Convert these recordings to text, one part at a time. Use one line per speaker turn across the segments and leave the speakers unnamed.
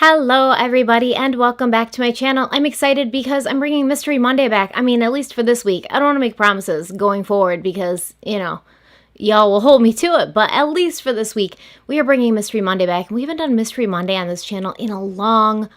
Hello everybody and welcome back to my channel. I'm excited because I'm bringing Mystery Monday back. I mean, at least for this week. I don't want to make promises going forward because, y'all will hold me to it. But at least for this week, we are bringing Mystery Monday back. We haven't done Mystery Monday on this channel in a long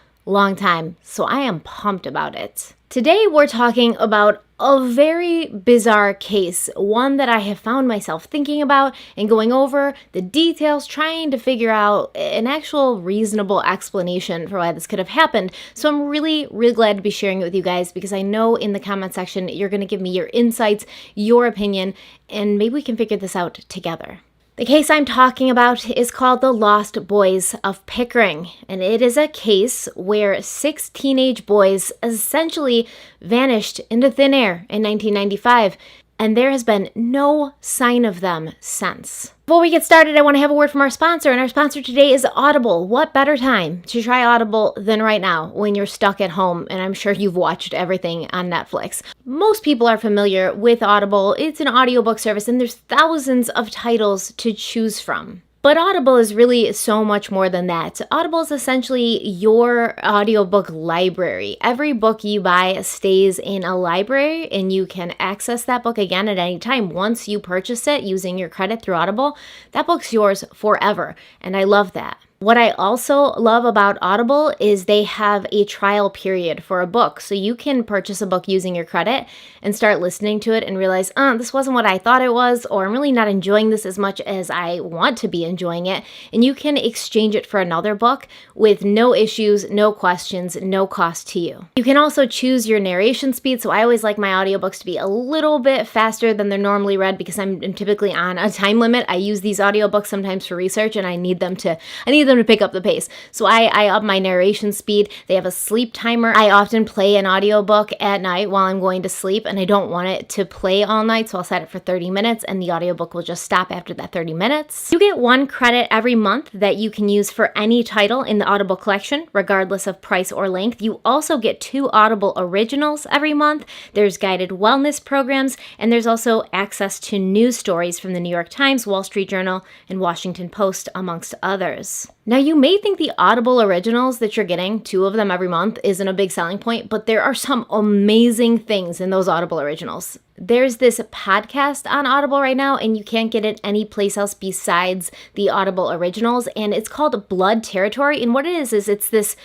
time. So I am pumped about it. Today we're talking about a very bizarre case, one that I have found myself thinking about and going over the details, trying to figure out an actual reasonable explanation for why this could have happened. So I'm really glad to be sharing it with you guys because I know in the comment section you're going to give me your insights, your opinion, and maybe we can figure this out together. The case I'm talking about is called the Lost Boys of Pickering, and it is a case where 6 teenage boys essentially vanished into thin air in 1995, and there has been no sign of them since. Before we get started, I want to have a word from our sponsor, and our sponsor today is Audible. What better time to try Audible than right now when you're stuck at home, and I'm sure you've watched everything on Netflix. Most people are familiar with Audible. It's an audiobook service, and there's thousands of titles to choose from. But Audible is really so much more than that. Audible is essentially your audiobook library. Every book you buy stays in a library and you can access that book again at any time. Once you purchase it using your credit through Audible, that book's yours forever. And I love that. What I also love about Audible is they have a trial period for a book. So you can purchase a book using your credit and start listening to it and realize, this wasn't what I thought it was, or I'm really not enjoying this as much as I want to be enjoying it. And you can exchange it for another book with no issues, no questions, no cost to you. You can also choose your narration speed. So I always like my audiobooks to be a little bit faster than they're normally read because I'm typically on a time limit. I use these audiobooks sometimes for research and I need them to pick up the pace. So I up my narration speed. They have a sleep timer. I often play an audiobook at night while I'm going to sleep and I don't want it to play all night, so I'll set it for 30 minutes and the audiobook will just stop after that 30 minutes. You get 1 credit every month that you can use for any title in the Audible collection, regardless of price or length. You also get 2 Audible originals every month. There's guided wellness programs, and there's also access to news stories from the New York Times, Wall Street Journal, and Washington Post, amongst others. Now, you may think the Audible originals that you're getting, 2 of them every month, isn't a big selling point, but there are some amazing things in those Audible originals. There's this podcast on Audible right now, and you can't get it any place else besides the Audible originals, and it's called Blood Territory, and what it is it's this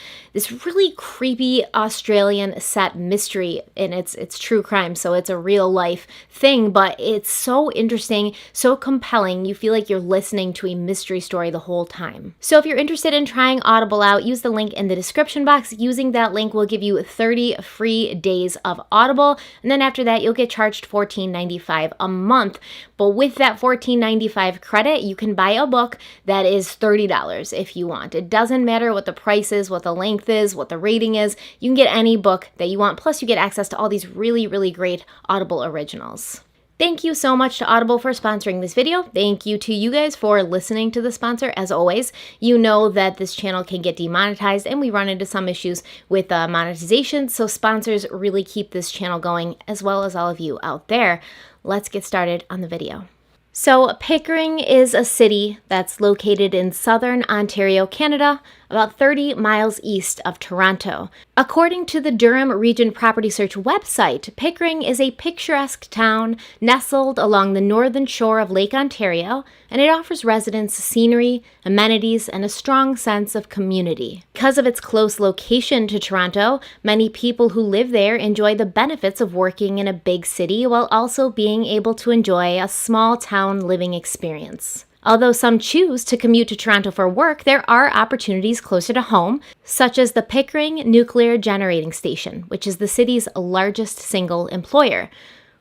really creepy Australian set mystery, and it's true crime, so it's a real life thing, but it's so interesting, so compelling, you feel like you're listening to a mystery story the whole time. So if you're interested in trying Audible out, use the link in the description box. Using that link will give you 30 free days of Audible, and then after that, you'll get charged $14.95 a month. But with that $14.95 credit, you can buy a book that is $30 if you want. It doesn't matter what the price is, what the length is, what the rating is. You can get any book that you want. Plus, you get access to all these really great Audible originals. Thank you so much to Audible for sponsoring this video. Thank you to you guys for listening to the sponsor. As always, you know that this channel can get demonetized and we run into some issues with monetization, so sponsors really keep this channel going, as well as all of you out there. Let's get started on the video. So Pickering is a city that's located in southern Ontario, Canada, about 30 miles east of Toronto. According to the Durham Region Property Search website, Pickering is a picturesque town nestled along the northern shore of Lake Ontario, and it offers residents scenery, amenities, and a strong sense of community. Because of its close location to Toronto, many people who live there enjoy the benefits of working in a big city while also being able to enjoy a small town living experience. Although some choose to commute to Toronto for work, there are opportunities closer to home, such as the Pickering Nuclear Generating Station, which is the city's largest single employer.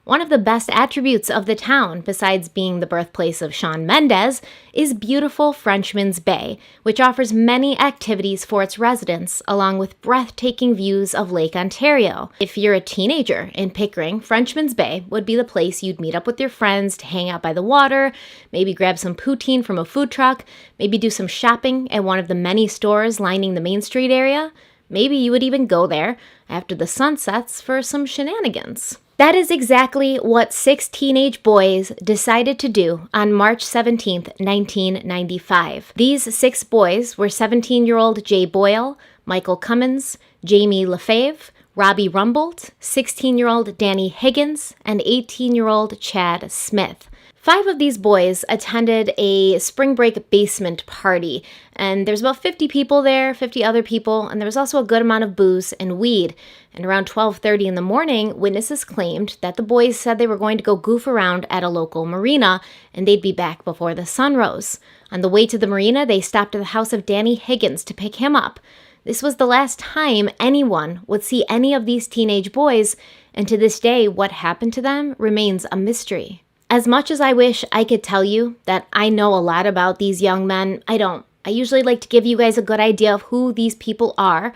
One of the best attributes of the town, besides being the birthplace of Shawn Mendes, is beautiful Frenchman's Bay, which offers many activities for its residents, along with breathtaking views of Lake Ontario. If you're a teenager in Pickering, Frenchman's Bay would be the place you'd meet up with your friends to hang out by the water, maybe grab some poutine from a food truck, maybe do some shopping at one of the many stores lining the Main Street area. Maybe you would even go there after the sun sets for some shenanigans. That is exactly what 6 teenage boys decided to do on March 17th, 1995. These 6 boys were 17-year-old Jay Boyle, Michael Cummins, Jamie LaFave, Robbie Rumbold, 16-year-old Danny Higgins, and 18-year-old Chad Smith. 5 of these boys attended a spring break basement party, and there's about 50 people there, 50 other people, and there was also a good amount of booze and weed. And around 12:30 in the morning, witnesses claimed that the boys said they were going to go goof around at a local marina, and they'd be back before the sun rose. On the way to the marina, they stopped at the house of Danny Higgins to pick him up. This was the last time anyone would see any of these teenage boys, and to this day, what happened to them remains a mystery. As much as I wish I could tell you that I know a lot about these young men, I don't. I usually like to give you guys a good idea of who these people are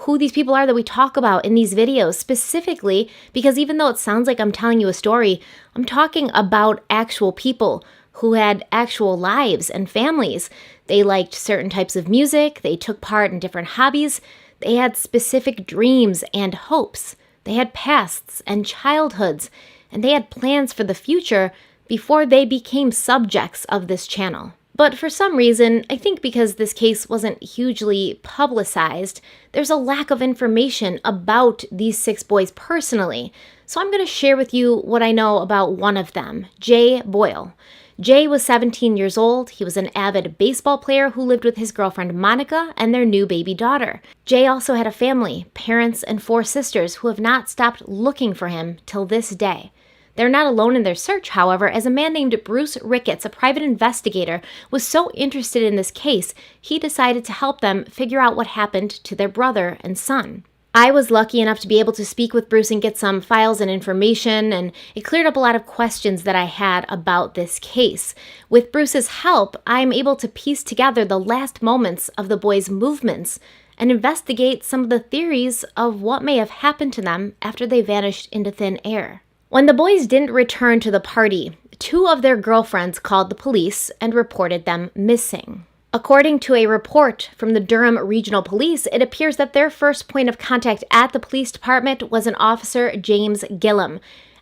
that we talk about in these videos specifically, because even though it sounds like I'm telling you a story, I'm talking about actual people who had actual lives and families. They liked certain types of music, they took part in different hobbies, they had specific dreams and hopes, they had pasts and childhoods, and they had plans for the future before they became subjects of this channel. But for some reason, I think because this case wasn't hugely publicized, there's a lack of information about these 6 boys personally. So I'm going to share with you what I know about one of them, Jay Boyle. Jay was 17 years old. He was an avid baseball player who lived with his girlfriend Monica and their new baby daughter. Jay also had a family, parents, and 4 sisters who have not stopped looking for him till this day. They're not alone in their search, however, as a man named Bruce Ricketts, a private investigator, was so interested in this case, he decided to help them figure out what happened to their brother and son. I was lucky enough to be able to speak with Bruce and get some files and information, and it cleared up a lot of questions that I had about this case. With Bruce's help, I'm able to piece together the last moments of the boys' movements and investigate some of the theories of what may have happened to them after they vanished into thin air. When the boys didn't return to the party, 2 of their girlfriends called the police and reported them missing. According to a report from the Durham Regional Police, it appears that their first point of contact at the police department was an officer, James Gillum.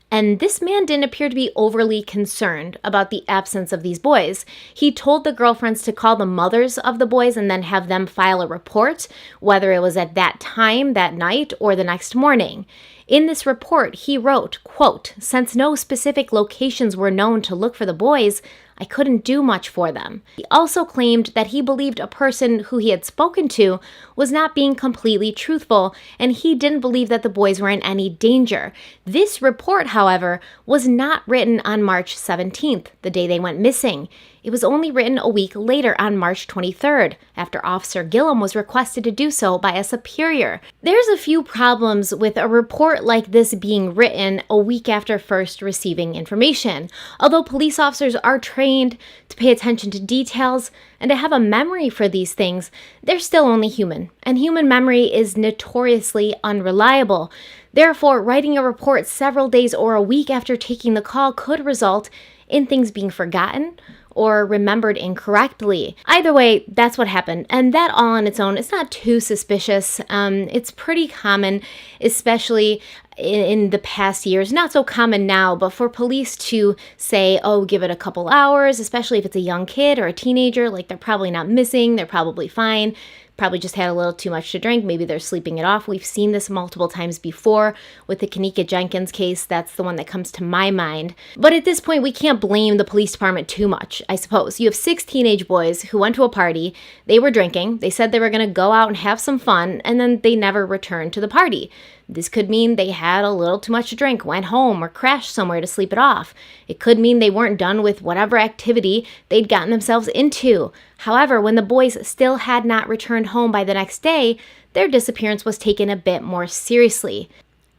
And this man didn't appear to be overly concerned about the absence of these boys. He told the girlfriends to call the mothers of the boys and then have them file a report, whether it was at that time, that night, or the next morning. In this report, he wrote, quote, "Since no specific locations were known to look for the boys, I couldn't do much for them." He also claimed that he believed a person who he had spoken to was not being completely truthful, and he didn't believe that the boys were in any danger. This report, however, was not written on March 17th, the day they went missing. It was only written a week later on March 23rd, after Officer Gillum was requested to do so by a superior. There's a few problems with a report like this being written a week after first receiving information. Although police officers are trained to pay attention to details and to have a memory for these things, they're still only human, and human memory is notoriously unreliable. Therefore, writing a report several days or a week after taking the call could result in things being forgotten or remembered incorrectly. Either way, that's what happened, and that all on its own is not too suspicious. It's pretty common, especially in the past years, not so common now, but for police to say, oh, give it a couple hours, especially if it's a young kid or a teenager, like they're probably not missing, they're probably fine. Probably just had a little too much to drink. Maybe they're sleeping it off. We've seen this multiple times before with the Kanika Jenkins case. That's the one that comes to my mind. But at this point, we can't blame the police department too much, I suppose. You have 6 teenage boys who went to a party. They were drinking. They said they were going to go out and have some fun, and then they never returned to the party. This could mean they had a little too much to drink, went home, or crashed somewhere to sleep it off. It could mean they weren't done with whatever activity they'd gotten themselves into. However, when the boys still had not returned home by the next day, their disappearance was taken a bit more seriously.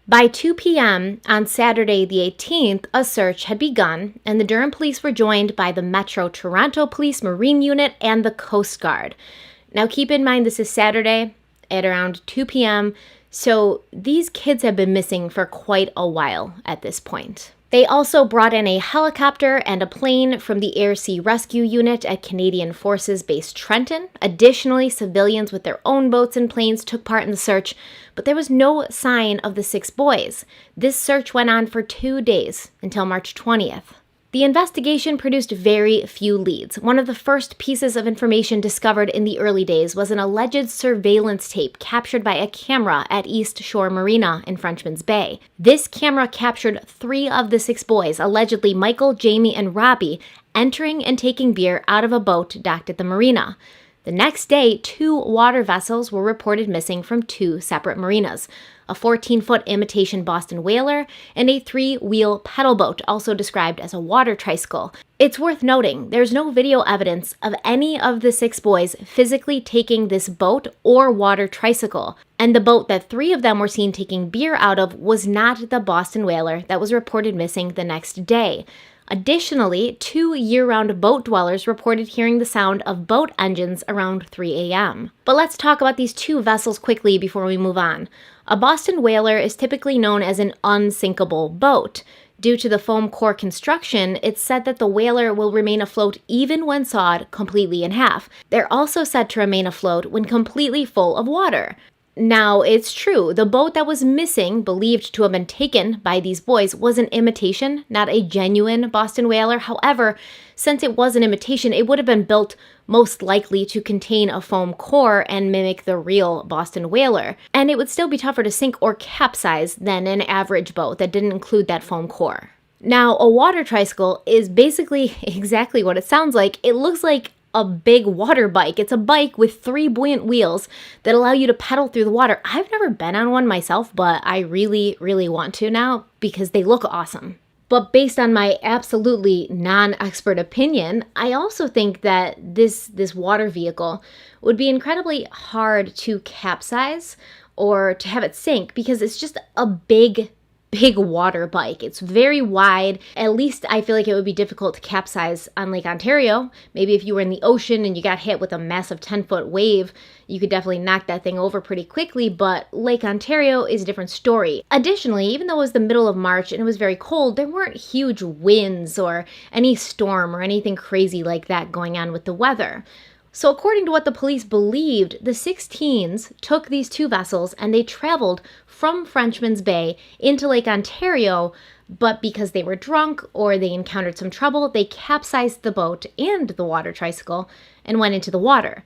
By 2 p.m. on Saturday the 18th, a search had begun, and the Durham police were joined by the Metro Toronto Police Marine Unit and the Coast Guard. Now keep in mind this is Saturday at around 2 p.m., so these kids have been missing for quite a while at this point. They also brought in a helicopter and a plane from the Air Sea Rescue Unit at Canadian Forces Base Trenton. Additionally, civilians with their own boats and planes took part in the search, but there was no sign of the 6 boys. This search went on for 2 days, until March 20th. The investigation produced very few leads. One of the first pieces of information discovered in the early days was an alleged surveillance tape captured by a camera at East Shore Marina in Frenchman's Bay. This camera captured 3 of the 6 boys, allegedly Michael, Jamie, and Robbie, entering and taking beer out of a boat docked at the marina. The next day, 2 water vessels were reported missing from 2 separate marinas: a 14-foot imitation Boston whaler and a 3-wheel pedal boat, also described as a water tricycle. It's worth noting there's no video evidence of any of the 6 boys physically taking this boat or water tricycle, and the boat that 3 of them were seen taking beer out of was not the Boston whaler that was reported missing the next day. Additionally, 2 year-round boat dwellers reported hearing the sound of boat engines around 3 a.m. But let's talk about these 2 vessels quickly before we move on. A Boston whaler is typically known as an unsinkable boat. Due to the foam core construction, it's said that the whaler will remain afloat even when sawed completely in half. They're also said to remain afloat when completely full of water. Now, it's true, the boat that was missing, believed to have been taken by these boys, was an imitation, not a genuine Boston whaler. However, since it was an imitation, it would have been built most likely to contain a foam core and mimic the real Boston whaler. And it would still be tougher to sink or capsize than an average boat that didn't include that foam core. Now, a water tricycle is basically exactly what it sounds like. It looks like a big water bike. It's a bike with 3 buoyant wheels that allow you to pedal through the water. I've never been on one myself, but I really, really want to now because they look awesome. But based on my absolutely non-expert opinion, I also think that this water vehicle would be incredibly hard to capsize or to have it sink because it's just a big water bike. It's very wide. At least I feel like it would be difficult to capsize on Lake Ontario. Maybe if you were in the ocean and you got hit with a massive 10-foot wave, you could definitely knock that thing over pretty quickly, but Lake Ontario is a different story. Additionally, even though it was the middle of March and it was very cold, there weren't huge winds or any storm or anything crazy like that going on with the weather. So according to what the police believed, the 6 teens took these 2 vessels and they traveled from Frenchman's Bay into Lake Ontario, but because they were drunk or they encountered some trouble, they capsized the boat and the water tricycle and went into the water.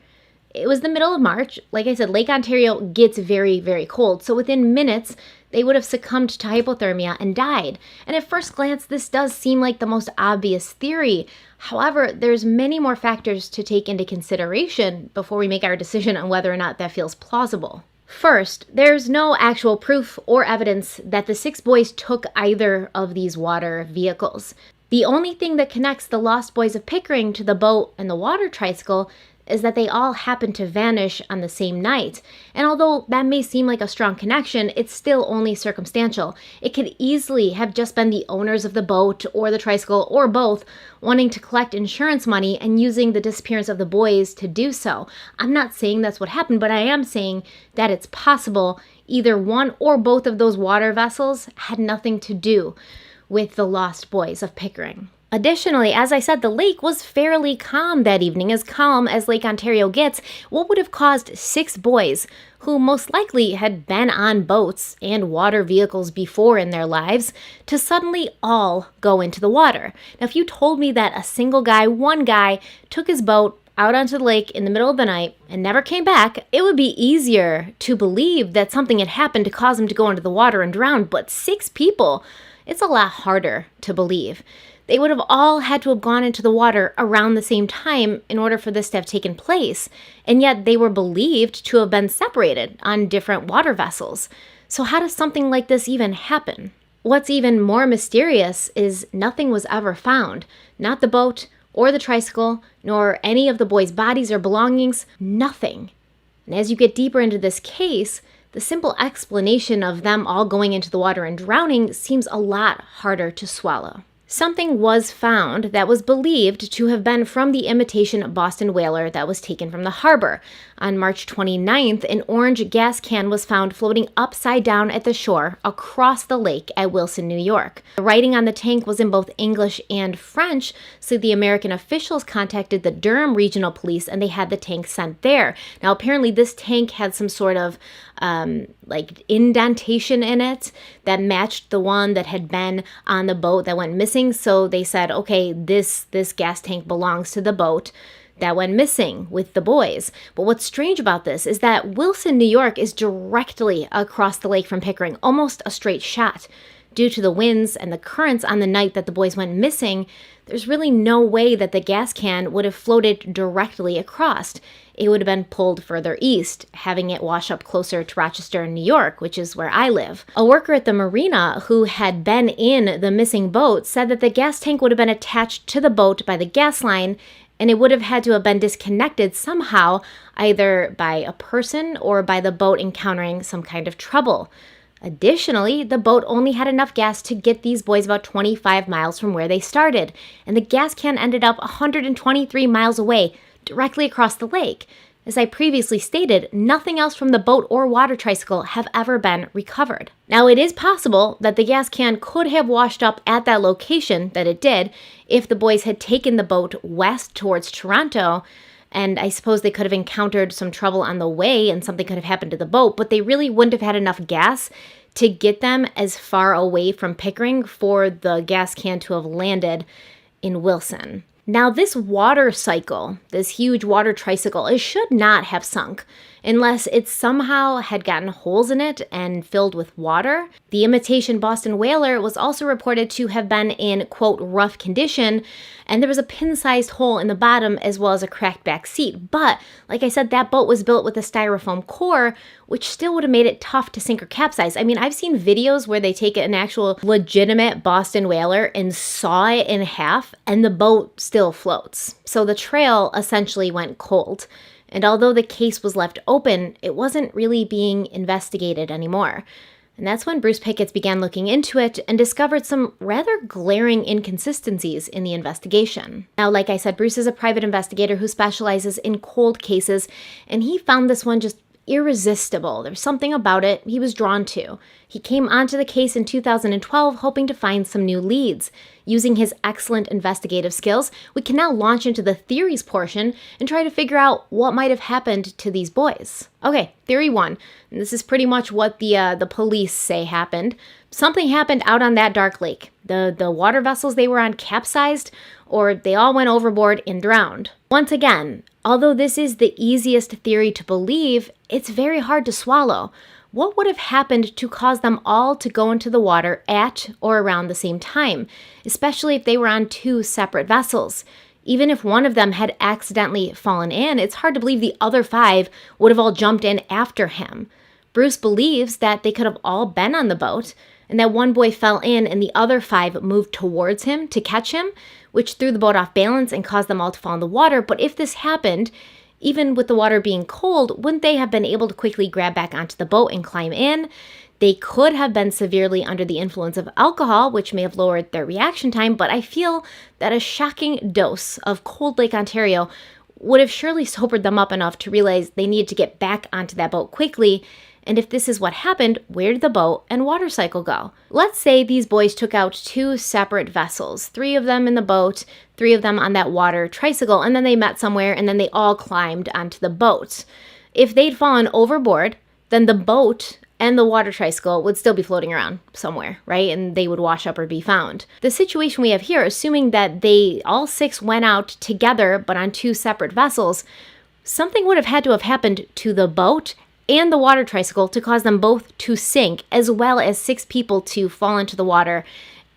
It was the middle of March. Like I said, Lake Ontario gets very, very cold. So within minutes, they would have succumbed to hypothermia and died. And at first glance, this does seem like the most obvious theory. However, there's many more factors to take into consideration before we make our decision on whether or not that feels plausible. First, there's no actual proof or evidence that the 6 boys took either of these water vehicles. The only thing that connects the Lost Boys of Pickering to the boat and the water tricycle is that they all happened to vanish on the same night. And although that may seem like a strong connection, it's still only circumstantial. It could easily have just been the owners of the boat or the tricycle or both wanting to collect insurance money and using the disappearance of the boys to do so. I'm not saying that's what happened, but I am saying that it's possible either one or both of those water vessels had nothing to do with the Lost Boys of Pickering. Additionally, as I said, the lake was fairly calm that evening, as calm as Lake Ontario gets. What would have caused 6 boys, who most likely had been on boats and water vehicles before in their lives, to suddenly all go into the water? Now, if you told me that a single guy, one guy, took his boat out onto the lake in the middle of the night and never came back, it would be easier to believe that something had happened to cause him to go into the water and drown. But 6 people, it's a lot harder to believe. They would have all had to have gone into the water around the same time in order for this to have taken place, and yet they were believed to have been separated on different water vessels. So how does something like this even happen? What's even more mysterious is nothing was ever found. Not the boat or the tricycle, nor any of the boys' bodies or belongings, nothing. And as you get deeper into this case, the simple explanation of them all going into the water and drowning seems a lot harder to swallow. something was found that was believed to have been from the imitation Boston whaler that was taken from the harbor. On March 29th, an orange gas can was found floating upside down at the shore across the lake at Wilson, New York. The writing on the tank was in both English and French, so the American officials contacted the Durham Regional Police and they had the tank sent there. Now, apparently this tank had some sort of indentation in it that matched the one that had been on the boat that went missing. So they said, okay, this gas tank belongs to the boat that went missing with the boys. But what's strange about this is that Wilson, New York is directly across the lake from Pickering, almost a straight shot. Due to the winds and the currents on the night that the boys went missing, there's really no way that the gas can would have floated directly across. It would have been pulled further east, having it wash up closer to Rochester, New York, which is where I live. A worker at the marina who had been in the missing boat said that the gas tank would have been attached to the boat by the gas line, and it would have had to have been disconnected somehow, either by a person or by the boat encountering some kind of trouble. Additionally, the boat only had enough gas to get these boys about 25 miles from where they started, and the gas can ended up 123 miles away, directly across the lake. As I previously stated, nothing else from the boat or water tricycle have ever been recovered. Now, it is possible that the gas can could have washed up at that location that it did if the boys had taken the boat west towards Toronto, and I suppose they could have encountered some trouble on the way and something could have happened to the boat, but they really wouldn't have had enough gas to get them as far away from Pickering for the gas can to have landed in Wilson. Now, this water cycle, this huge water tricycle, it should not have sunk unless it somehow had gotten holes in it and filled with water. The imitation Boston whaler was also reported to have been in, quote, rough condition, and there was a pin-sized hole in the bottom as well as a cracked back seat. But, like I said, that boat was built with a styrofoam core, which still would have made it tough to sink or capsize. I mean, I've seen videos where they take an actual legitimate Boston whaler and saw it in half, and the boat still floats. So the trail essentially went cold. And although the case was left open, it wasn't really being investigated anymore. And that's when Bruce Pickett began looking into it and discovered some rather glaring inconsistencies in the investigation. Now, like I said, Bruce is a private investigator who specializes in cold cases, and he found this one just irresistible. There's something about it he was drawn to. He came onto the case in 2012 hoping to find some new leads. Using his excellent investigative skills, we can now launch into the theories portion and try to figure out what might have happened to these boys. Okay, theory one. And this is pretty much what the police say happened. Something happened out on that dark lake. The water vessels they were on capsized, or they all went overboard and drowned. Once again, although this is the easiest theory to believe, it's very hard to swallow. What would have happened to cause them all to go into the water at or around the same time, especially if they were on two separate vessels? Even if one of them had accidentally fallen in, it's hard to believe the other 5 would have all jumped in after him. Bruce believes that they could have all been on the boat, and that one boy fell in and the other 5 moved towards him to catch him, which threw the boat off balance and caused them all to fall in the water. But if this happened, even with the water being cold, wouldn't they have been able to quickly grab back onto the boat and climb in? They could have been severely under the influence of alcohol, which may have lowered their reaction time, but I feel that a shocking dose of Cold Lake, Ontario would have surely sobered them up enough to realize they needed to get back onto that boat quickly. And if this is what happened, where did the boat and water cycle go? Let's say these boys took out 2 separate vessels, 3 of them in the boat, 3 of them on that water tricycle, and then they met somewhere and then they all climbed onto the boat. If they'd fallen overboard, then the boat and the water tricycle would still be floating around somewhere, right? And they would wash up or be found. The situation we have here, assuming that they all 6 went out together but on 2 separate vessels, something would have had to have happened to the boat and the water tricycle to cause them both to sink, as well as 6 people to fall into the water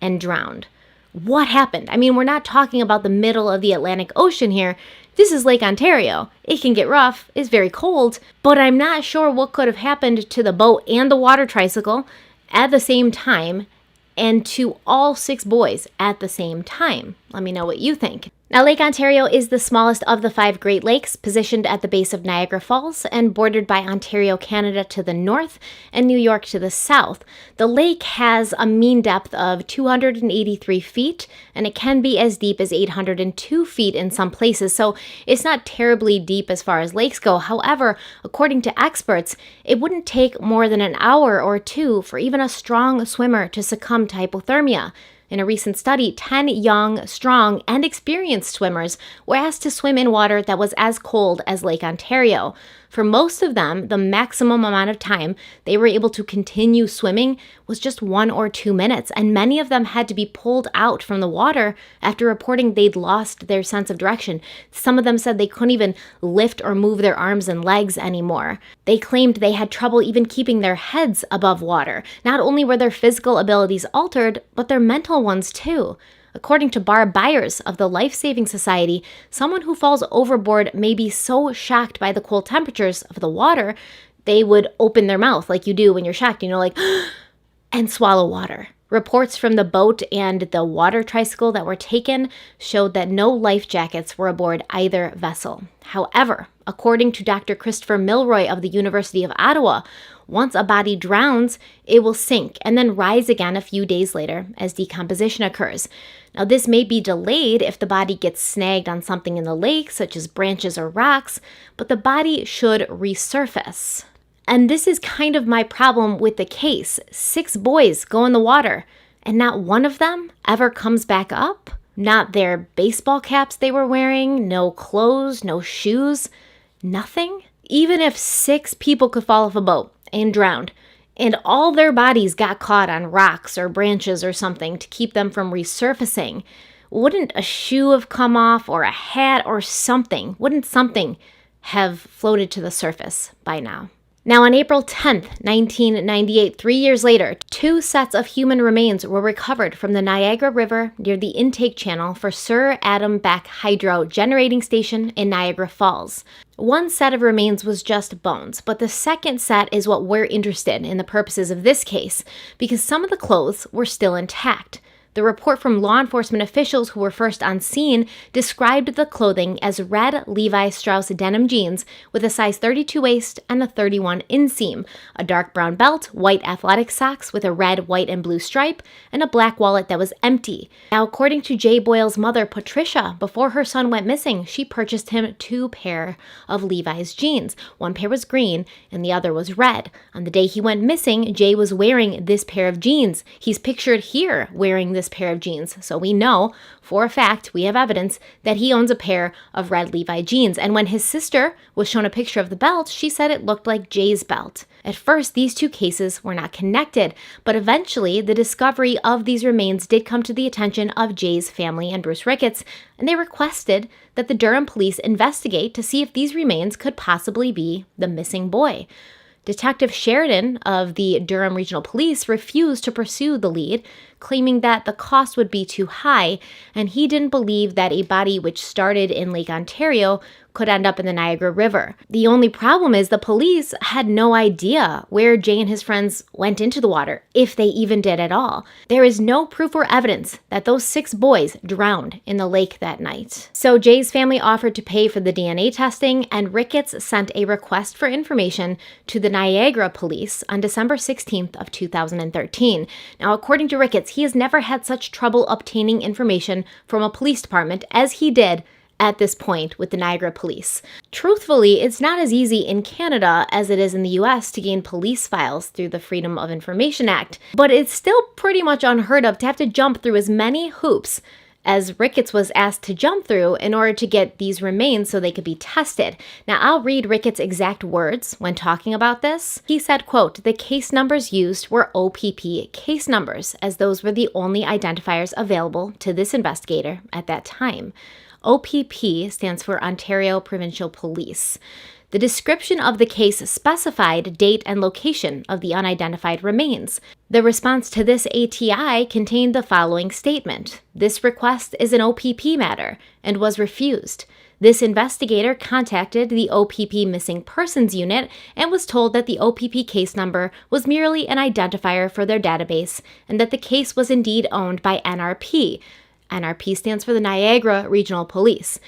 and drowned. What happened? I mean, we're not talking about the middle of the Atlantic Ocean here. This is Lake Ontario. It can get rough, it's very cold, but I'm not sure what could have happened to the boat and the water tricycle at the same time and to all 6 boys at the same time. Let me know what you think. Now, Lake Ontario is the smallest of the 5 Great Lakes, positioned at the base of Niagara Falls and bordered by Ontario, Canada to the north and New York to the south. The lake has a mean depth of 283 feet, and it can be as deep as 802 feet in some places, so it's not terribly deep as far as lakes go. However, according to experts, it wouldn't take more than an hour or two for even a strong swimmer to succumb to hypothermia. In a recent study, 10 young, strong, and experienced swimmers were asked to swim in water that was as cold as Lake Ontario. For most of them, the maximum amount of time they were able to continue swimming was just 1 or 2 minutes, and many of them had to be pulled out from the water after reporting they'd lost their sense of direction. Some of them said they couldn't even lift or move their arms and legs anymore. They claimed they had trouble even keeping their heads above water. Not only were their physical abilities altered, but their mental ones too. According to Barb Byers of the Life Saving Society, someone who falls overboard may be so shocked by the cold temperatures of the water, they would open their mouth like you do when you're shocked, like, and swallow water. Reports from the boat and the water tricycle that were taken showed that no life jackets were aboard either vessel. However, according to Dr. Christopher Milroy of the University of Ottawa, once a body drowns, it will sink and then rise again a few days later as decomposition occurs. Now, this may be delayed if the body gets snagged on something in the lake, such as branches or rocks, but the body should resurface. And this is kind of my problem with the case. 6 boys go in the water, and not one of them ever comes back up. Not their baseball caps they were wearing, no clothes, no shoes, nothing. Even if 6 people could fall off a boat and drowned, and all their bodies got caught on rocks or branches or something to keep them from resurfacing, wouldn't a shoe have come off or a hat or something? Wouldn't something have floated to the surface by now? Now, on April 10th, 1998, 3 years later, 2 sets of human remains were recovered from the Niagara River near the intake channel for Sir Adam Beck Hydro Generating Station in Niagara Falls. One set of remains was just bones, but the second set is what we're interested in the purposes of this case, because some of the clothes were still intact. The report from law enforcement officials who were first on scene described the clothing as red Levi Strauss denim jeans with a size 32 waist and a 31 inseam, a dark brown belt, white athletic socks with a red, white, and blue stripe, and a black wallet that was empty. Now, according to Jay Boyle's mother, Patricia, before her son went missing, she purchased him 2 pair of Levi's jeans. One pair was green and the other was red. On the day he went missing, Jay was wearing this pair of jeans. He's pictured here wearing this pair of jeans, so we know for a fact, we have evidence that he owns a pair of red Levi jeans. And when his sister was shown a picture of the belt, she said it looked like Jay's belt. At first, these 2 cases were not connected, but eventually the discovery of these remains did come to the attention of Jay's family and Bruce Ricketts, and they requested that the Durham police investigate to see if these remains could possibly be the missing boy. Detective Sheridan of the Durham Regional Police refused to pursue the lead, claiming that the cost would be too high, and he didn't believe that a body which started in Lake Ontario could end up in the Niagara River. The only problem is the police had no idea where Jay and his friends went into the water, if they even did at all. There is no proof or evidence that those 6 boys drowned in the lake that night. So Jay's family offered to pay for the DNA testing, and Ricketts sent a request for information to the Niagara police on December 16th of 2013. Now, according to Ricketts, he has never had such trouble obtaining information from a police department as he did at this point with the Niagara police. Truthfully, it's not as easy in Canada as it is in the US to gain police files through the Freedom of Information Act, but it's still pretty much unheard of to have to jump through as many hoops as Ricketts was asked to jump through in order to get these remains so they could be tested. Now, I'll read Ricketts' exact words when talking about this. He said, quote, "The case numbers used were OPP case numbers, as those were the only identifiers available to this investigator at that time." OPP stands for Ontario Provincial Police. The description of the case specified date and location of the unidentified remains. The response to this ATI contained the following statement: "This request is an OPP matter and was refused. This investigator contacted the OPP Missing Persons Unit and was told that the OPP case number was merely an identifier for their database and that the case was indeed owned by NRP. NRP stands for the Niagara Regional Police.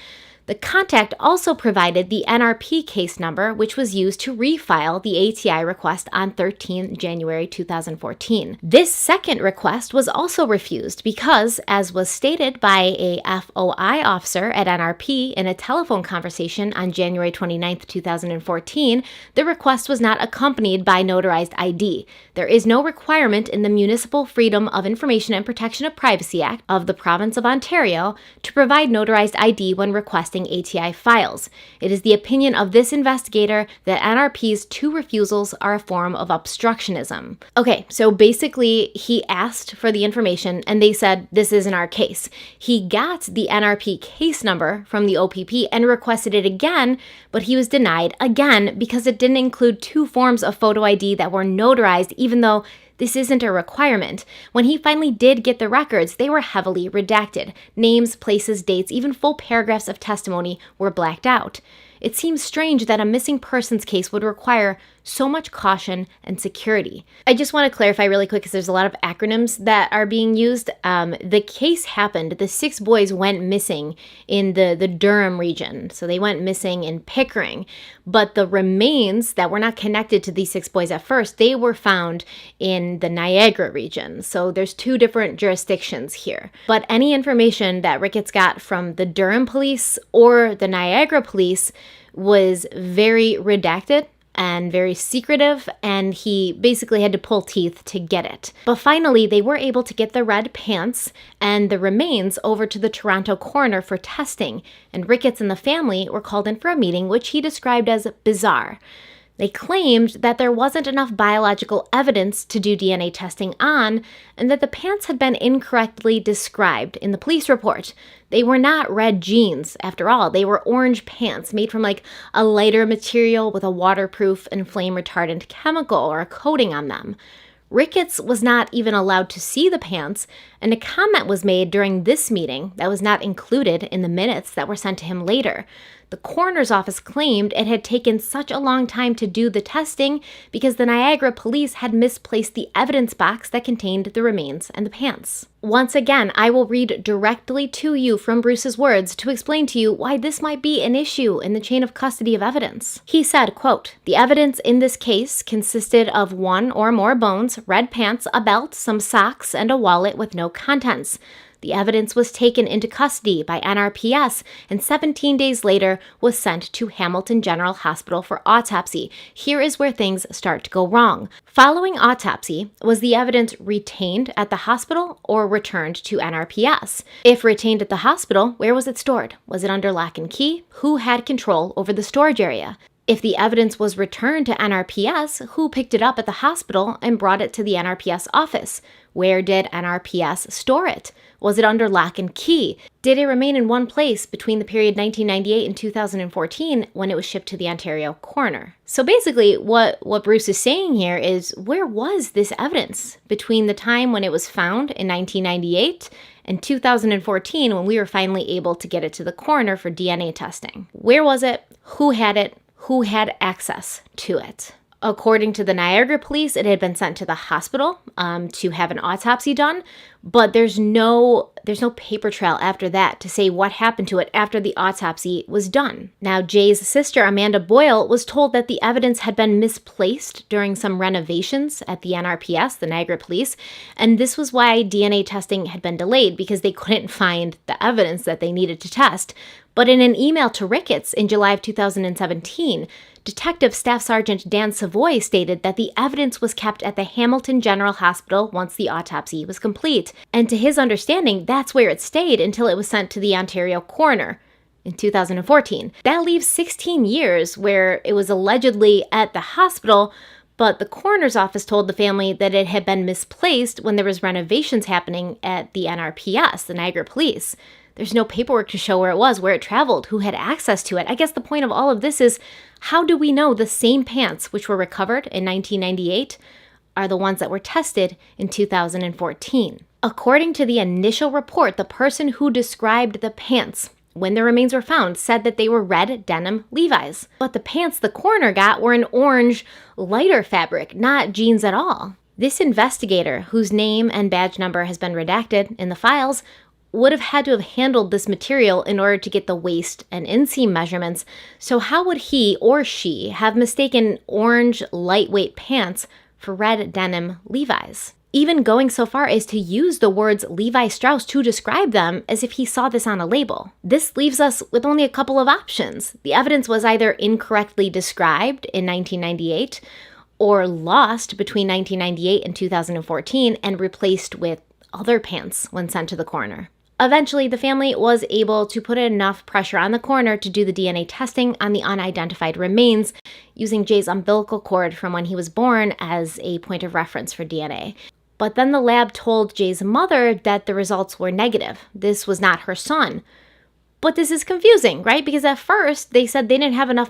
The contact also provided the NRP case number, which was used to refile the ATI request on 13 January 2014. This second request was also refused because, as was stated by a FOI officer at NRP in a telephone conversation on January 29, 2014, the request was not accompanied by notarized ID. There is no requirement in the Municipal Freedom of Information and Protection of Privacy Act of the Province of Ontario to provide notarized ID when requesting ATI files. It is the opinion of this investigator that NRP's two refusals are a form of obstructionism. Okay, so basically he asked for the information and they said, this isn't our case. He got the NRP case number from the OPP and requested it again, but he was denied again because it didn't include two forms of photo ID that were notarized, even though this isn't a requirement. When he finally did get the records, they were heavily redacted. Names, places, dates, even full paragraphs of testimony were blacked out. It seems strange that a missing persons case would require so much caution and security. I just want to clarify really quick because there's a lot of acronyms that are being used. The case happened, the 6 boys went missing in the Durham region. So they went missing in Pickering. But the remains that were not connected to these 6 boys at first, they were found in the Niagara region. So there's 2 different jurisdictions here. But any information that Ricketts got from the Durham police or the Niagara police was very redacted and very secretive, and he basically had to pull teeth to get it. But finally, they were able to get the red pants and the remains over to the Toronto coroner for testing, and Ricketts and the family were called in for a meeting, which he described as bizarre. They claimed that there wasn't enough biological evidence to do DNA testing on, and that the pants had been incorrectly described in the police report. They were not red jeans, after all. They were orange pants made from like a lighter material with a waterproof and flame retardant chemical or a coating on them. Ricketts was not even allowed to see the pants, and a comment was made during this meeting that was not included in the minutes that were sent to him later. The coroner's office claimed it had taken such a long time to do the testing because the Niagara police had misplaced the evidence box that contained the remains and the pants. Once again, I will read directly to you from Bruce's words to explain to you why this might be an issue in the chain of custody of evidence. He said, quote, "The evidence in this case consisted of 1 or more bones, red pants, a belt, some socks, and a wallet with no contents. The evidence was taken into custody by NRPS and 17 days later was sent to Hamilton General Hospital for autopsy. Here is where things start to go wrong. Following autopsy, was the evidence retained at the hospital or returned to NRPS? If retained at the hospital, where was it stored? Was it under lock and key? Who had control over the storage area? If the evidence was returned to NRPS, who picked it up at the hospital and brought it to the NRPS office? Where did NRPS store it? Was it under lock and key? Did it remain in one place between the period 1998 and 2014 when it was shipped to the Ontario coroner? So basically, what Bruce is saying here is, where was this evidence between the time when it was found in 1998 and 2014 when we were finally able to get it to the coroner for DNA testing? Where was it? Who had it? Who had access to it? According to the Niagara police, it had been sent to the hospital to have an autopsy done, but there's no paper trail after that to say what happened to it after the autopsy was done. Now, Jay's sister, Amanda Boyle, was told that the evidence had been misplaced during some renovations at the NRPS, the Niagara police, and this was why DNA testing had been delayed, because they couldn't find the evidence that they needed to test. But in an email to Ricketts in July of 2017, Detective Staff Sergeant Dan Savoy stated that the evidence was kept at the Hamilton General Hospital once the autopsy was complete. And to his understanding, that's where it stayed until it was sent to the Ontario coroner in 2014. That leaves 16 years where it was allegedly at the hospital, but the coroner's office told the family that it had been misplaced when there was renovations happening at the NRPS, the Niagara Police. There's no paperwork to show where it was, where it traveled, who had access to it. I guess the point of all of this is, how do we know the same pants which were recovered in 1998 are the ones that were tested in 2014? According to the initial report, the person who described the pants when the remains were found said that they were red denim Levi's. But the pants the coroner got were an orange, lighter fabric, not jeans at all. This investigator, whose name and badge number has been redacted in the files, would have had to have handled this material in order to get the waist and inseam measurements, so how would he or she have mistaken orange lightweight pants for red denim Levi's? Even going so far as to use the words Levi Strauss to describe them as if he saw this on a label. This leaves us with only a couple of options. The evidence was either incorrectly described in 1998 or lost between 1998 and 2014 and replaced with other pants when sent to the coroner. Eventually, the family was able to put enough pressure on the coroner to do the DNA testing on the unidentified remains, using Jay's umbilical cord from when he was born as a point of reference for DNA. But then the lab told Jay's mother that the results were negative. This was not her son. But this is confusing, right? Because at first they said they didn't have enough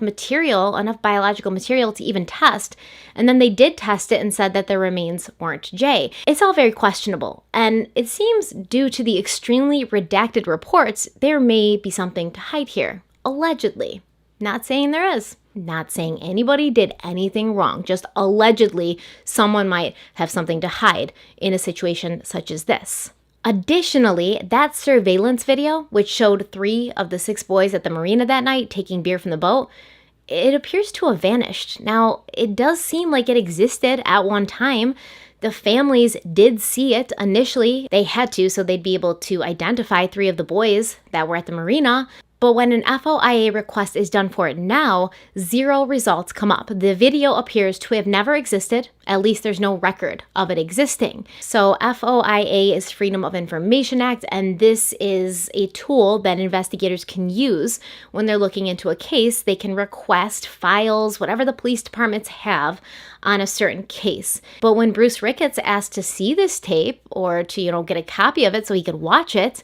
biological material to even test. And then they did test it and said that the remains weren't Jay. It's all very questionable. And it seems due to the extremely redacted reports, there may be something to hide here. Allegedly. Not saying there is. Not saying anybody did anything wrong. Just allegedly, someone might have something to hide in a situation such as this. Additionally, that surveillance video, which showed 3 of the 6 boys at the marina that night taking beer from the boat, it appears to have vanished. Now, it does seem like it existed at one time. The families did see it initially. They had to, so they'd be able to identify 3 of the boys that were at the marina. But when an FOIA request is done for it now, 0 results come up. The video appears to have never existed. At least there's no record of it existing. So FOIA is Freedom of Information Act, and this is a tool that investigators can use when they're looking into a case. They can request files, whatever the police departments have on a certain case. But when Bruce Ricketts asked to see this tape or to, get a copy of it so he could watch it,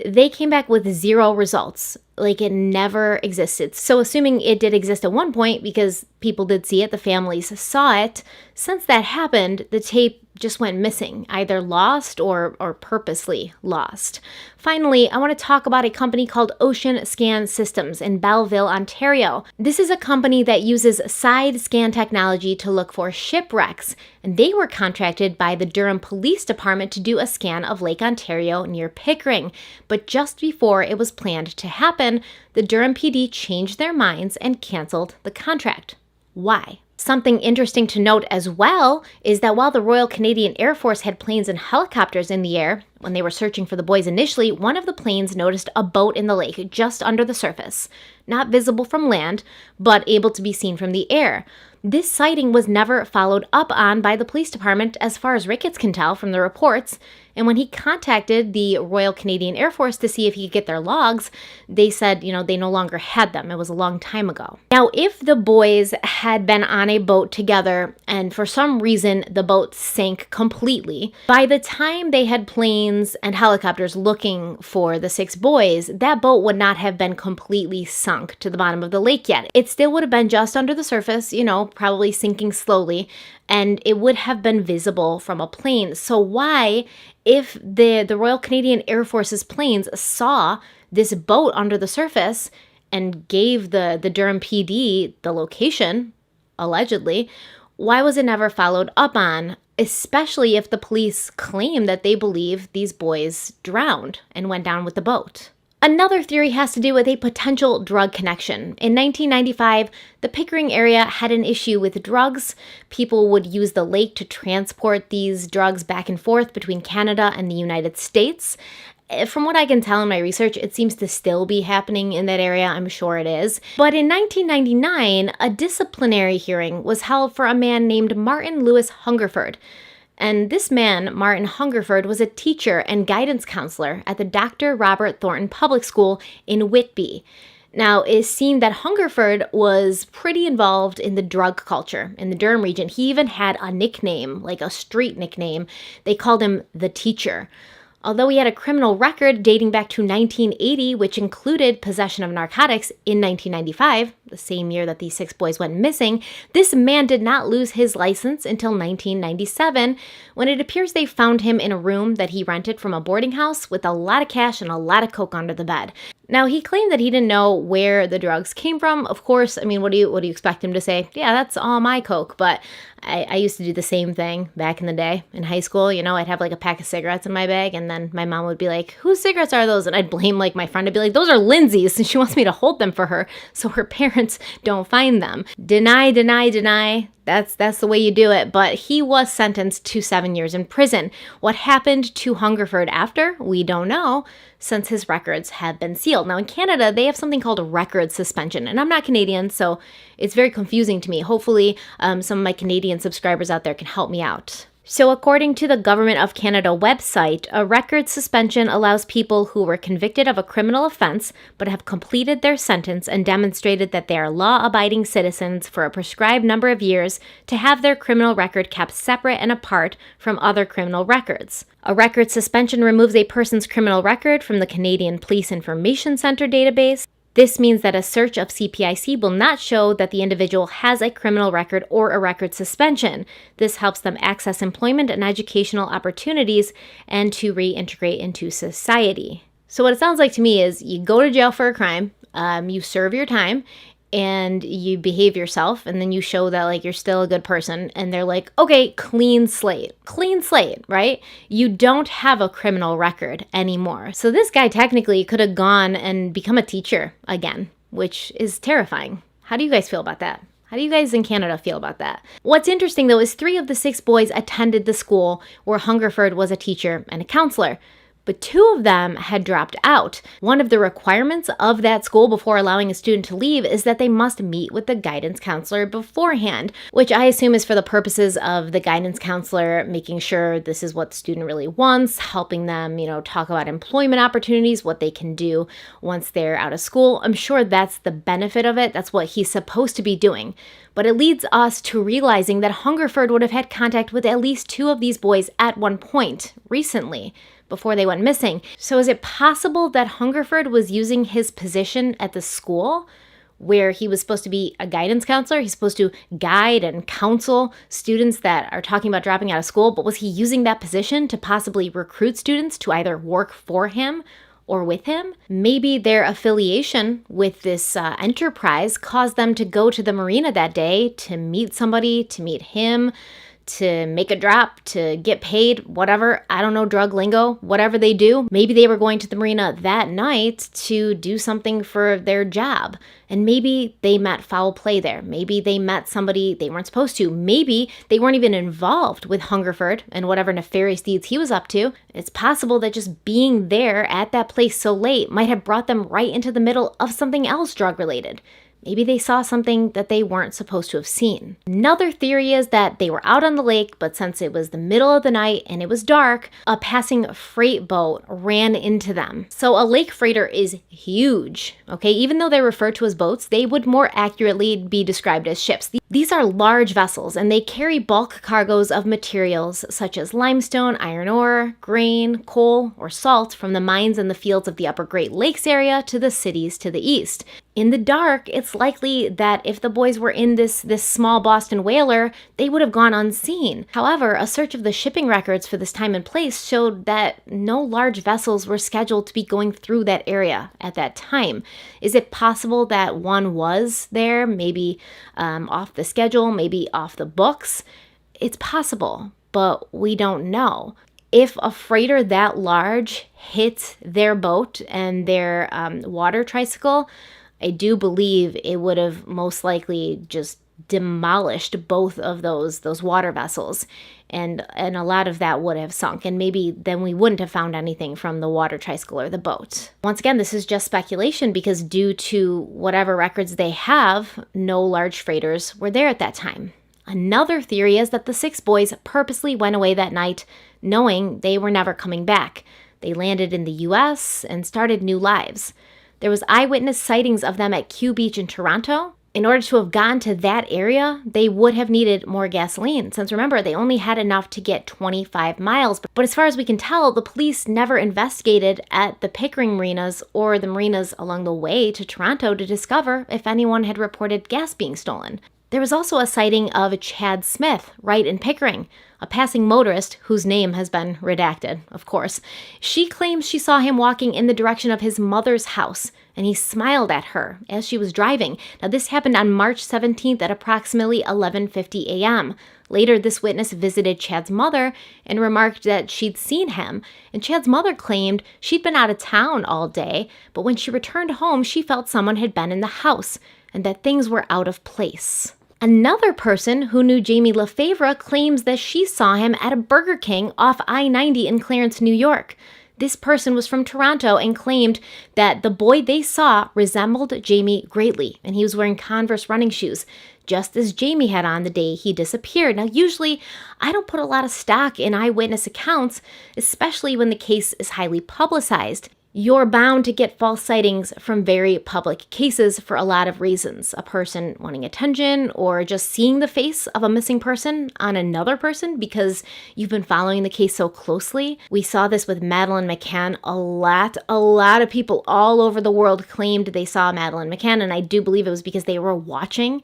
they came back with 0 results, like it never existed. So assuming it did exist at one point, because people did see it, the families saw it, since that happened, the tape just went missing, either lost or purposely lost. Finally, I want to talk about a company called Ocean Scan Systems in Belleville, Ontario. This is a company that uses side scan technology to look for shipwrecks, and they were contracted by the Durham Police Department to do a scan of Lake Ontario near Pickering. But just before it was planned to happen, the Durham PD changed their minds and canceled the contract. Why? Something interesting to note as well is that while the Royal Canadian Air Force had planes and helicopters in the air, when they were searching for the boys initially, one of the planes noticed a boat in the lake just under the surface, not visible from land, but able to be seen from the air. This sighting was never followed up on by the police department, as far as Ricketts can tell from the reports. And when he contacted the Royal Canadian Air Force to see if he could get their logs, they said, they no longer had them. It was a long time ago. Now, if the boys had been on a boat together and for some reason the boat sank completely, by the time they had planes and helicopters looking for the 6 boys, that boat would not have been completely sunk to the bottom of the lake yet. It still would have been just under the surface, probably sinking slowly, and it would have been visible from a plane. So why, if the Royal Canadian Air Force's planes saw this boat under the surface and gave the Durham PD the location, allegedly, why was it never followed up on, especially if the police claim that they believe these boys drowned and went down with the boat? Another theory has to do with a potential drug connection. In 1995, the Pickering area had an issue with drugs. People would use the lake to transport these drugs back and forth between Canada and the United States. From what I can tell in my research, it seems to still be happening in that area. I'm sure it is. But in 1999, a disciplinary hearing was held for a man named Martin Lewis Hungerford. And this man, Martin Hungerford, was a teacher and guidance counselor at the Dr. Robert Thornton Public School in Whitby. Now, it is seen that Hungerford was pretty involved in the drug culture in the Durham region. He even had a nickname, like a street nickname. They called him the Teacher. Although he had a criminal record dating back to 1980, which included possession of narcotics in 1995, the same year that these 6 boys went missing, this man did not lose his license until 1997, when it appears they found him in a room that he rented from a boarding house with a lot of cash and a lot of coke under the bed. Now, he claimed that he didn't know where the drugs came from. Of course, I mean, what do you expect him to say? Yeah, that's all my coke. But I used to do the same thing back in the day in high school. You know, I'd have like a pack of cigarettes in my bag, and then my mom would be like, whose cigarettes are those? And I'd blame like my friend. I'd be like, those are Lindsay's, and she wants me to hold them for her so her parents don't find them. Deny, deny, deny. That's the way you do it. But he was sentenced to 7 years in prison. What happened to Hungerford after? We don't know, since his records have been sealed. Now in Canada, they have something called a record suspension. And I'm not Canadian, so it's very confusing to me. Hopefully, some of my Canadian subscribers out there can help me out. So according to the Government of Canada website, a record suspension allows people who were convicted of a criminal offense but have completed their sentence and demonstrated that they are law-abiding citizens for a prescribed number of years to have their criminal record kept separate and apart from other criminal records. A record suspension removes a person's criminal record from the Canadian Police Information Centre database. This means that a search of CPIC will not show that the individual has a criminal record or a record suspension. This helps them access employment and educational opportunities and to reintegrate into society. So what it sounds like to me is you go to jail for a crime, you serve your time, and you behave yourself, and then you show that like you're still a good person, and they're like, okay, clean slate, right? You don't have a criminal record anymore. So this guy technically could have gone and become a teacher again, which is terrifying. How do you guys feel about that? How do you guys in Canada feel about that? What's interesting though is 3 of the 6 boys attended the school where Hungerford was a teacher and a counselor, but 2 of them had dropped out. One of the requirements of that school before allowing a student to leave is that they must meet with the guidance counselor beforehand, which I assume is for the purposes of the guidance counselor making sure this is what the student really wants, helping them, talk about employment opportunities, what they can do once they're out of school. I'm sure that's the benefit of it. That's what he's supposed to be doing. But it leads us to realizing that Hungerford would have had contact with at least 2 of these boys at one point recently, before they went missing. So is it possible that Hungerford was using his position at the school where he was supposed to be a guidance counselor? He's supposed to guide and counsel students that are talking about dropping out of school, but was he using that position to possibly recruit students to either work for him or with him? Maybe their affiliation with this enterprise caused them to go to the marina that day to meet somebody, to meet him, to make a drop, to get paid, whatever, I don't know, drug lingo, whatever they do. Maybe they were going to the marina that night to do something for their job. And maybe they met foul play there. Maybe they met somebody they weren't supposed to. Maybe they weren't even involved with Hungerford and whatever nefarious deeds he was up to. It's possible that just being there at that place so late might have brought them right into the middle of something else drug-related. Maybe they saw something that they weren't supposed to have seen. Another theory is that they were out on the lake, but since it was the middle of the night and it was dark, a passing freight boat ran into them. So a lake freighter is huge, okay? Even though they're referred to as boats, they would more accurately be described as ships. These are large vessels, and they carry bulk cargoes of materials such as limestone, iron ore, grain, coal, or salt from the mines and the fields of the upper Great Lakes area to the cities to the east. In the dark, it's likely that if the boys were in this small Boston whaler, they would have gone unseen. However, a search of the shipping records for this time and place showed that no large vessels were scheduled to be going through that area at that time. Is it possible that one was there, maybe off the schedule, maybe off the books? It's possible, but we don't know. If a freighter that large hit their boat and their water tricycle, I do believe it would have most likely just demolished both of those water vessels, and a lot of that would have sunk, and maybe then we wouldn't have found anything from the water tricycle or the boat. Once again, this is just speculation because due to whatever records they have, no large freighters were there at that time. Another theory is that the 6 boys purposely went away that night knowing they were never coming back. They landed in the US and started new lives. There was eyewitness sightings of them at Q Beach in Toronto, In order to have gone to that area, they would have needed more gasoline, since remember, they only had enough to get 25 miles. But as far as we can tell, the police never investigated at the Pickering marinas or the marinas along the way to Toronto to discover if anyone had reported gas being stolen. There was also a sighting of Chad Smith right in Pickering, a passing motorist whose name has been redacted, of course. She claims she saw him walking in the direction of his mother's house, and he smiled at her as she was driving. Now, this happened on March 17th at approximately 11:50 a.m. Later, this witness visited Chad's mother and remarked that she'd seen him, and Chad's mother claimed she'd been out of town all day, but when she returned home, she felt someone had been in the house and that things were out of place. Another person who knew Jamie LaFavre claims that she saw him at a Burger King off I-90 in Clarence, New York. This person was from Toronto and claimed that the boy they saw resembled Jamie greatly, and he was wearing Converse running shoes, just as Jamie had on the day he disappeared. Now, usually, I don't put a lot of stock in eyewitness accounts, especially when the case is highly publicized. You're bound to get false sightings from very public cases for a lot of reasons. A person wanting attention, or just seeing the face of a missing person on another person because you've been following the case so closely. We saw this with Madeleine McCann a lot. A lot of people all over the world claimed they saw Madeleine McCann, and I do believe it was because they were watching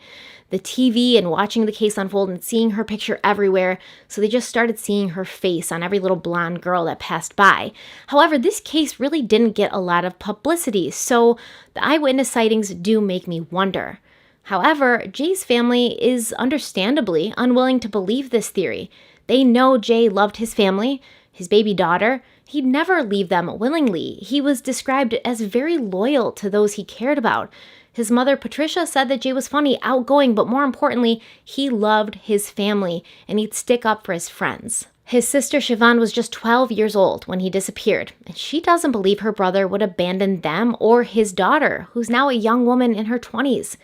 the TV and watching the case unfold and seeing her picture everywhere, so they just started seeing her face on every little blonde girl that passed by. However, this case really didn't get a lot of publicity, so the eyewitness sightings do make me wonder. However, Jay's family is understandably unwilling to believe this theory. They know Jay loved his family, his baby daughter. He'd never leave them willingly. He was described as very loyal to those he cared about. His mother, Patricia, said that Jay was funny, outgoing, but more importantly, he loved his family and he'd stick up for his friends. His sister, Siobhan, was just 12 years old when he disappeared, and she doesn't believe her brother would abandon them or his daughter, who's now a young woman in her 20s.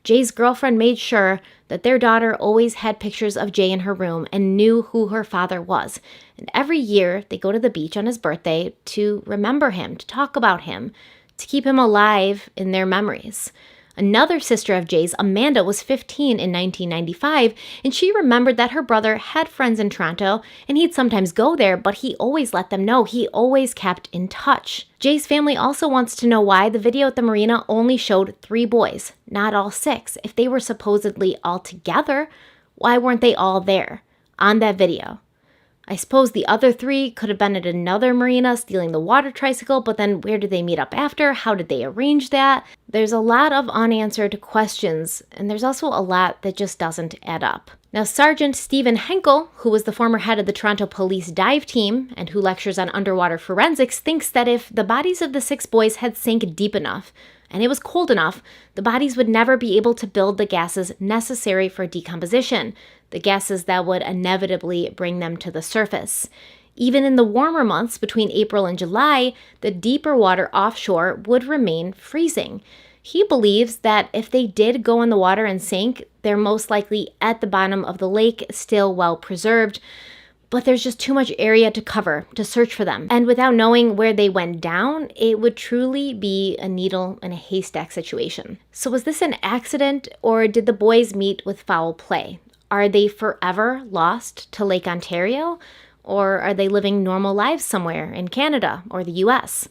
Jay's girlfriend made sure that their daughter always had pictures of Jay in her room and knew who her father was. And every year, they go to the beach on his birthday to remember him, to talk about him, to keep him alive in their memories. Another sister of Jay's, Amanda, was 15 in 1995, and she remembered that her brother had friends in Toronto, and he'd sometimes go there, but he always let them know. He always kept in touch. Jay's family also wants to know why the video at the marina only showed 3 boys, not all 6. If they were supposedly all together, why weren't they all there on that video? I suppose the other 3 could have been at another marina stealing the water tricycle, but then where did they meet up after? How did they arrange that? There's a lot of unanswered questions, and there's also a lot that just doesn't add up. Now, Sergeant Stephen Henkel, who was the former head of the Toronto Police dive team and who lectures on underwater forensics, thinks that if the bodies of the 6 boys had sank deep enough, and it was cold enough, the bodies would never be able to build the gases necessary for decomposition, the gases that would inevitably bring them to the surface. Even in the warmer months between April and July, the deeper water offshore would remain freezing. He believes that if they did go in the water and sank, they're most likely at the bottom of the lake, still well preserved, but there's just too much area to cover to search for them. And without knowing where they went down, it would truly be a needle in a haystack situation. So was this an accident, or did the boys meet with foul play? Are they forever lost to Lake Ontario, or are they living normal lives somewhere in Canada or the US?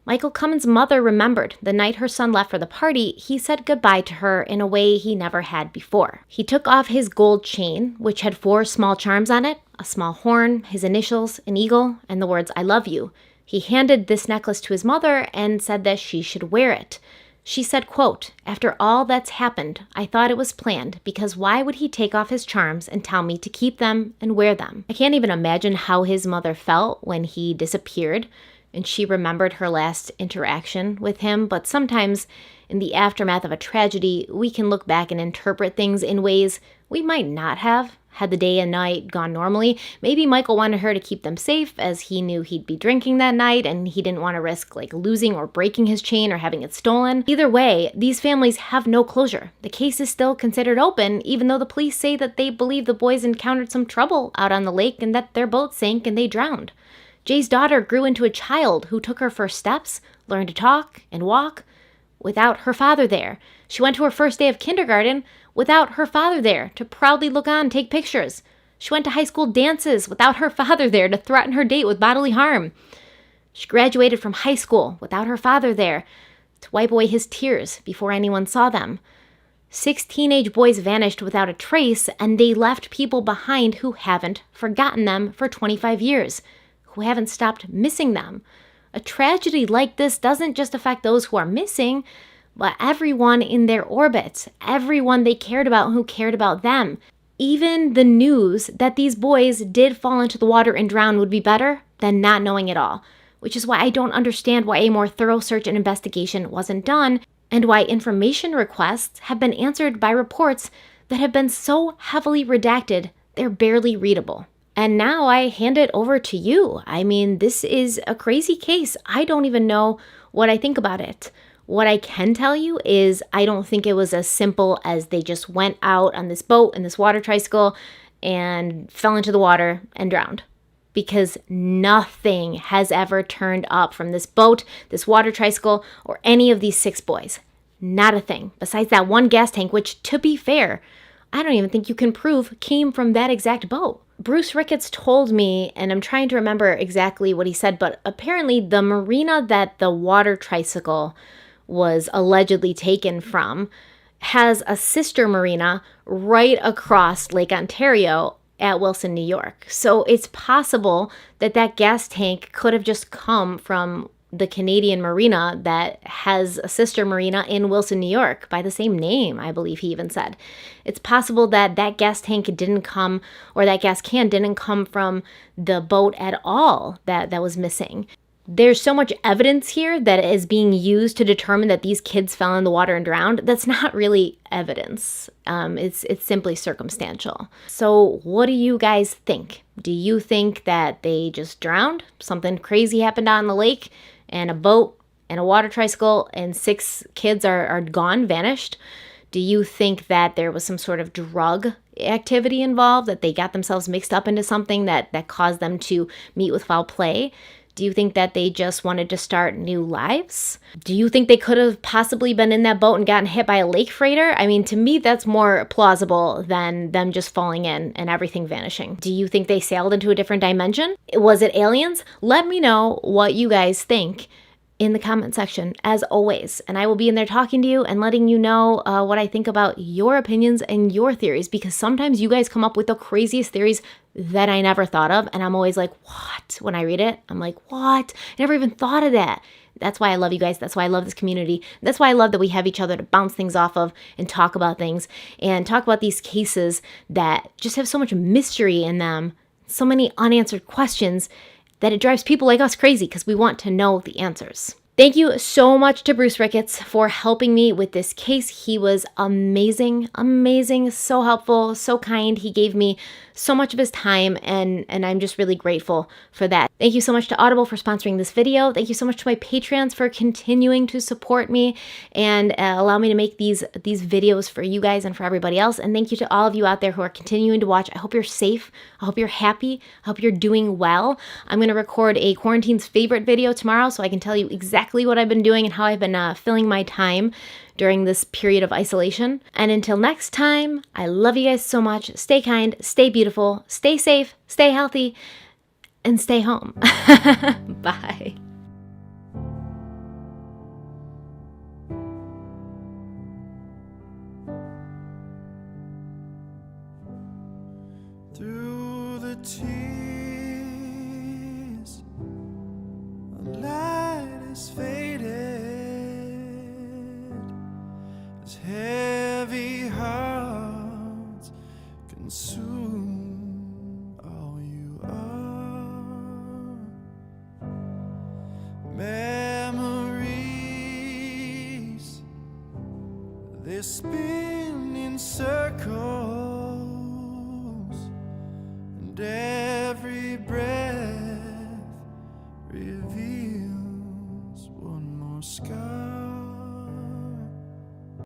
Michael Cummins' mother remembered the night her son left for the party, he said goodbye to her in a way he never had before. He took off his gold chain, which had 4 small charms on it, a small horn, his initials, an eagle, and the words, "I love you." He handed this necklace to his mother and said that she should wear it. She said, quote, "After all that's happened, I thought it was planned, because why would he take off his charms and tell me to keep them and wear them?" I can't even imagine how his mother felt when he disappeared and she remembered her last interaction with him, but sometimes in the aftermath of a tragedy, we can look back and interpret things in ways we might not have had the day and night gone normally. Maybe Michael wanted her to keep them safe as he knew he'd be drinking that night and he didn't want to risk losing or breaking his chain or having it stolen. Either way, these families have no closure. The case is still considered open, even though the police say that they believe the boys encountered some trouble out on the lake and that their boat sank and they drowned. Jay's daughter grew into a child who took her first steps, learned to talk and walk, without her father there. She went to her first day of kindergarten without her father there to proudly look on and take pictures. She went to high school dances without her father there to threaten her date with bodily harm. She graduated from high school without her father there to wipe away his tears before anyone saw them. 6 teenage boys vanished without a trace, and they left people behind who haven't forgotten them for 25 years, who haven't stopped missing them. A tragedy like this doesn't just affect those who are missing, but everyone in their orbit, everyone they cared about who cared about them. Even the news that these boys did fall into the water and drown would be better than not knowing at all, which is why I don't understand why a more thorough search and investigation wasn't done, and why information requests have been answered by reports that have been so heavily redacted they're barely readable. And now I hand it over to you. I mean, this is a crazy case. I don't even know what I think about it. What I can tell you is I don't think it was as simple as they just went out on this boat in this water tricycle and fell into the water and drowned. Because nothing has ever turned up from this boat, this water tricycle, or any of these 6 boys. Not a thing. Besides that one gas tank, which, to be fair, I don't even think you can prove came from that exact boat. Bruce Ricketts told me, and I'm trying to remember exactly what he said, but apparently the marina that the water tricycle was allegedly taken from has a sister marina right across Lake Ontario at Wilson, New York. So it's possible that that gas tank could have just come from the Canadian marina that has a sister marina in Wilson, New York by the same name, I believe he even said. It's possible that that gas tank didn't come, or that gas can didn't come from the boat at all that was missing. There's so much evidence here that is being used to determine that these kids fell in the water and drowned. That's not really evidence. It's simply circumstantial. So what do you guys think? Do you think that they just drowned? Something crazy happened out in the lake, and a boat and a water tricycle and 6 kids are gone, vanished? Do you think that there was some sort of drug activity involved, that they got themselves mixed up into something that caused them to meet with foul play? Do you think that they just wanted to start new lives? Do you think they could have possibly been in that boat and gotten hit by a lake freighter? I mean, to me, that's more plausible than them just falling in and everything vanishing. Do you think they sailed into a different dimension? Was it aliens? Let me know what you guys think in the comment section, as always. And I will be in there talking to you and letting you know what I think about your opinions and your theories, because sometimes you guys come up with the craziest theories that I never thought of. And I'm always like, what? When I read it, I'm like, what? I never even thought of that. That's why I love you guys. That's why I love this community. That's why I love that we have each other to bounce things off of and talk about things and talk about these cases that just have so much mystery in them, so many unanswered questions, that it drives people like us crazy because we want to know the answers. Thank you so much to Bruce Ricketts for helping me with this case. He was amazing, so helpful, so kind. He gave me so much of his time, and I'm just really grateful for that. Thank you so much to Audible for sponsoring this video. Thank you so much to my Patreons for continuing to support me and allow me to make these videos for you guys and for everybody else. And thank you to all of you out there who are continuing to watch. I hope you're safe. I hope you're happy. I hope you're doing well. I'm going to record a quarantine's favorite video tomorrow so I can tell you exactly what I've been doing and how I've been filling my time during this period of isolation. And until next time, I love you guys so much. Stay kind, stay beautiful, stay safe, stay healthy, and stay home. Bye.
Through the tears, the light is faded, as heavy hearts consume all you are. Memories, they spin in circles, and every breath reveals one more scar.